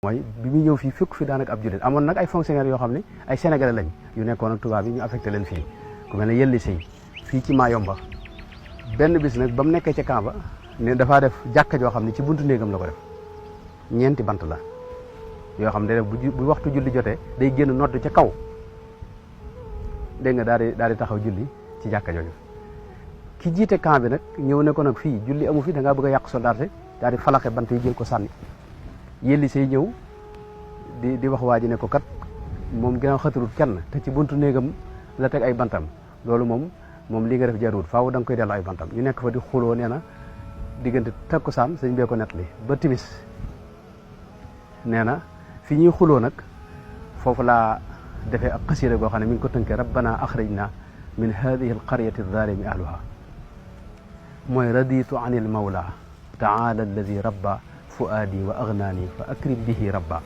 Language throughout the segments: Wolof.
mooy bi mu ñëw fii fekk fi daanaka ab jullit amoon nag ay fonctionnaires yoo xam ne ay sénégalais lañ yu nekkoon ak tubaab yi ñu affecté leen fii ku mel ne Yelli Sey fii ci Mayomba benn bis nag ba mu nekkee ca camp ba ne dafaa def jàkka joo xam ne ci buntu néegam la ko def ñeenti bant la yoo xam ne day def bu waxtu julli jotee day génn nodd ca kaw dégg nga daal di taxaw julli ci jàkka jooju ki jiite camp bi nag ñëw ne ko nag fii julli amu fi da ngaa bëgg a yàq soldaate daal di falaxe bant yi jël ko sànni Yelli Sey ñëw di wax waa ji ne ko kat moom ginnaaw xatarut kenn te ci buntu néegam la teg ay bantam loolu moom li nga def jaruut faaw da nga koy dellu ay bantam ñu nekk fa di xuloo nee na diggante takkusaan sëñ bee ko nettali ba timis nee na fi ñuy xuloo nag foofu laa defee ak xasida goo xam ne mi ngi ko tënkee rabbana axrijna min hadihi alqaryati alzalimi ahluha mooy raditu an il mawla taala alladi rabba fuaadi wa agnaani fa akrim bihi rabba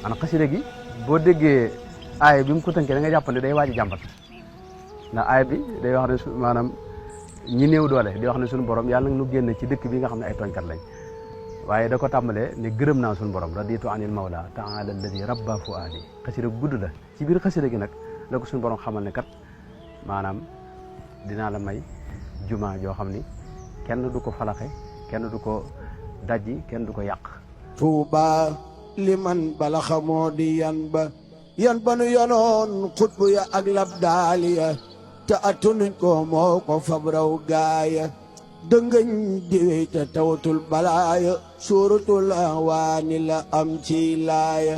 ana xasida gi boo déggee aaya bi mu ko tënkee da nga jàpp ne day waaj a jàmbat ndax aaya bi day wax ne maanaam ñi néew doole di wax ne suñu borom yàlla nu génn ci dëkk bi nga xam ne ay tooñkat lañ waaye da ko tàmbalee ne gërëm naa suñu borom raditu anil mawla taala alladi rabba fuaadi xasida gudd la ci biir xasida gi nag la ko suñu borom xamal ne kat maanaam dinaa la may juma joo xam ni kenn du ko falaxe kenn du ko dajji kenn du ko yàq tuuba liman bala xamoo di yan ba nu yonoon xutbu ya ak labdaaliya te atunuñ ko moo ko fabraw gaaya dëngëñ diwey te tawatul balaaya suuratul awaani la am ci laaya